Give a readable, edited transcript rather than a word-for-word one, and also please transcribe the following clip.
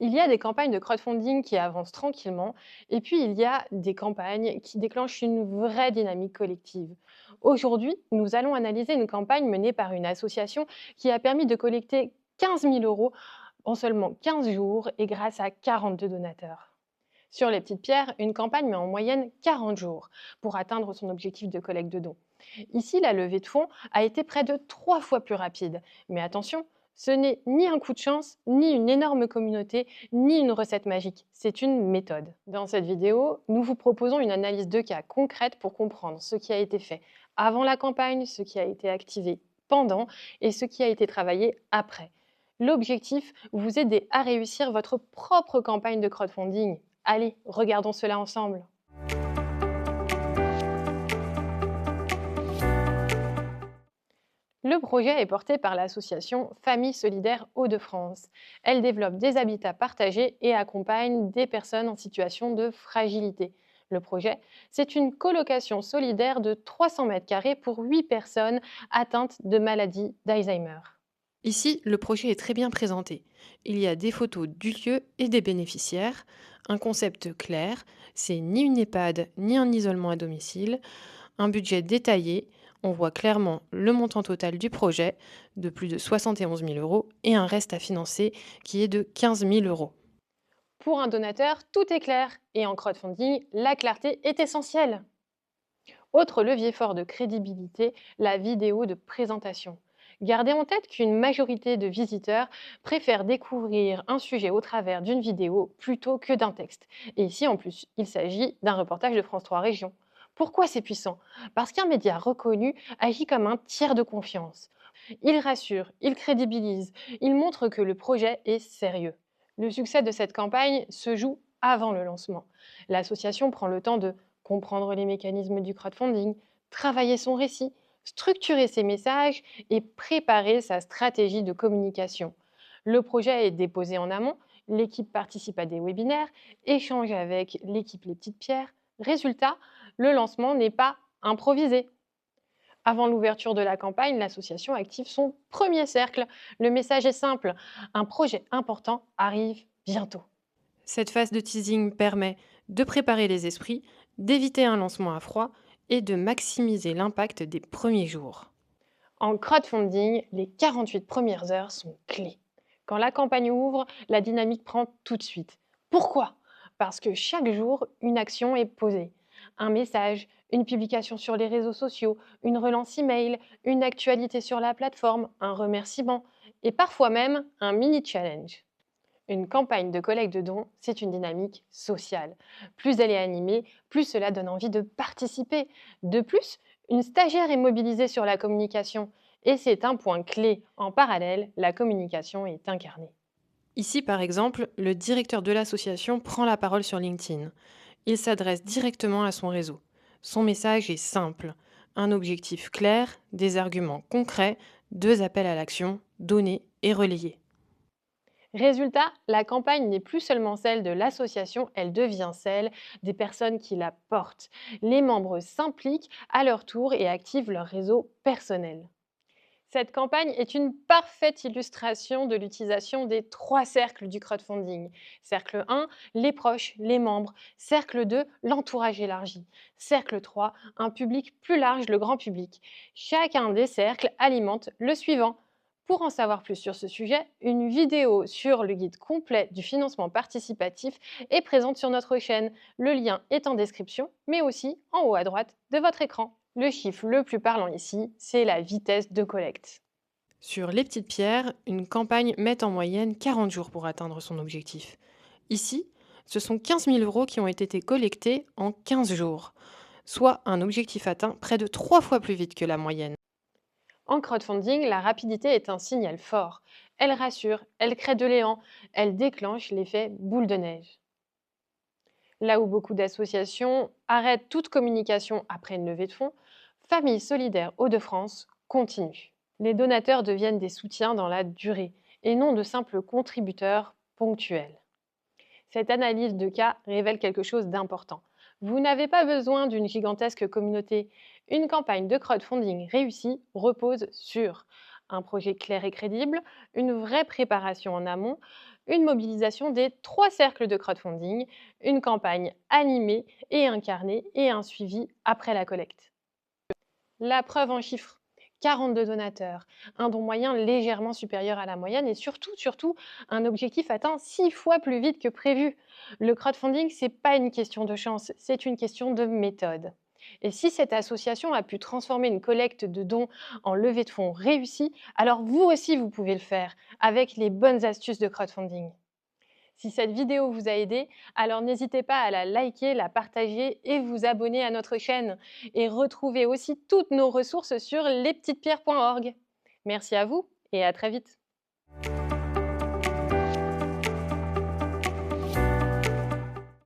Il y a des campagnes de crowdfunding qui avancent tranquillement, et puis il y a des campagnes qui déclenchent une vraie dynamique collective. Aujourd'hui, nous allons analyser une campagne menée par une association qui a permis de collecter 15 000 euros en seulement 15 jours et grâce à 42 donateurs. Sur les petites pierres, une campagne met en moyenne 40 jours pour atteindre son objectif de collecte de dons. Ici, la levée de fonds a été près de 3 fois plus rapide. Mais attention, ce n'est ni un coup de chance, ni une énorme communauté, ni une recette magique. C'est une méthode. Dans cette vidéo, nous vous proposons une analyse de cas concrète pour comprendre ce qui a été fait avant la campagne, ce qui a été activé pendant et ce qui a été travaillé après. L'objectif, vous aider à réussir votre propre campagne de crowdfunding. Allez, regardons cela ensemble. Le projet est porté par l'association Famille Solidaire Hauts-de-France. Elle développe des habitats partagés et accompagne des personnes en situation de fragilité. Le projet, c'est une colocation solidaire de 300 mètres carrés pour 8 personnes atteintes de maladie d'Alzheimer. Ici, le projet est très bien présenté. Il y a des photos du lieu et des bénéficiaires, un concept clair, c'est ni une EHPAD ni un isolement à domicile, un budget détaillé, on voit clairement le montant total du projet de plus de 71 000 euros et un reste à financer qui est de 15 000 euros. Pour un donateur, tout est clair et en crowdfunding, la clarté est essentielle. Autre levier fort de crédibilité, la vidéo de présentation. Gardez en tête qu'une majorité de visiteurs préfèrent découvrir un sujet au travers d'une vidéo plutôt que d'un texte. Et ici, en plus, il s'agit d'un reportage de France 3 Régions. Pourquoi c'est puissant? Parce qu'un média reconnu agit comme un tiers de confiance. Il rassure, il crédibilise, il montre que le projet est sérieux. Le succès de cette campagne se joue avant le lancement. L'association prend le temps de comprendre les mécanismes du crowdfunding, travailler son récit, structurer ses messages et préparer sa stratégie de communication. Le projet est déposé en amont, l'équipe participe à des webinaires, échange avec l'équipe Les Petites Pierres. Résultat, le lancement n'est pas improvisé. Avant l'ouverture de la campagne, l'association active son premier cercle. Le message est simple, un projet important arrive bientôt. Cette phase de teasing permet de préparer les esprits, d'éviter un lancement à froid et de maximiser l'impact des premiers jours. En crowdfunding, les 48 premières heures sont clés. Quand la campagne ouvre, la dynamique prend tout de suite. Pourquoi? Parce que chaque jour, une action est posée. Un message, une publication sur les réseaux sociaux, une relance email, une actualité sur la plateforme, un remerciement et parfois même un mini challenge. Une campagne de collecte de dons, c'est une dynamique sociale. Plus elle est animée, plus cela donne envie de participer. De plus, une stagiaire est mobilisée sur la communication. Et c'est un point clé. En parallèle, la communication est incarnée. Ici, par exemple, le directeur de l'association prend la parole sur LinkedIn. Il s'adresse directement à son réseau. Son message est simple. Un objectif clair, des arguments concrets, deux appels à l'action, donnés et relayés. Résultat, la campagne n'est plus seulement celle de l'association, elle devient celle des personnes qui la portent. Les membres s'impliquent à leur tour et activent leur réseau personnel. Cette campagne est une parfaite illustration de l'utilisation des 3 cercles du crowdfunding. Cercle 1, les proches, les membres. Cercle 2, l'entourage élargi. Cercle 3, un public plus large, le grand public. Chacun des cercles alimente le suivant. Pour en savoir plus sur ce sujet, une vidéo sur le guide complet du financement participatif est présente sur notre chaîne. Le lien est en description, mais aussi en haut à droite de votre écran. Le chiffre le plus parlant ici, c'est la vitesse de collecte. Sur les petites pierres, une campagne met en moyenne 40 jours pour atteindre son objectif. Ici, ce sont 15 000 euros qui ont été collectés en 15 jours, soit un objectif atteint près de 3 fois plus vite que la moyenne. En crowdfunding, la rapidité est un signal fort. Elle rassure, elle crée de l'élan, elle déclenche l'effet boule de neige. Là où beaucoup d'associations arrêtent toute communication après une levée de fonds, Famille Solidaire Hauts-de-France continue. Les donateurs deviennent des soutiens dans la durée et non de simples contributeurs ponctuels. Cette analyse de cas révèle quelque chose d'important. Vous n'avez pas besoin d'une gigantesque communauté. Une campagne de crowdfunding réussie repose sur un projet clair et crédible, une vraie préparation en amont, une mobilisation des 3 cercles de crowdfunding, une campagne animée et incarnée et un suivi après la collecte. La preuve en chiffres. 42 donateurs, un don moyen légèrement supérieur à la moyenne et surtout, un objectif atteint 6 fois plus vite que prévu. Le crowdfunding, c'est pas une question de chance, c'est une question de méthode. Et si cette association a pu transformer une collecte de dons en levée de fonds réussie, alors vous aussi vous pouvez le faire avec les bonnes astuces de crowdfunding. Si cette vidéo vous a aidé, alors n'hésitez pas à la liker, la partager et vous abonner à notre chaîne. Et retrouvez aussi toutes nos ressources sur lespetitespierres.org. Merci à vous et à très vite.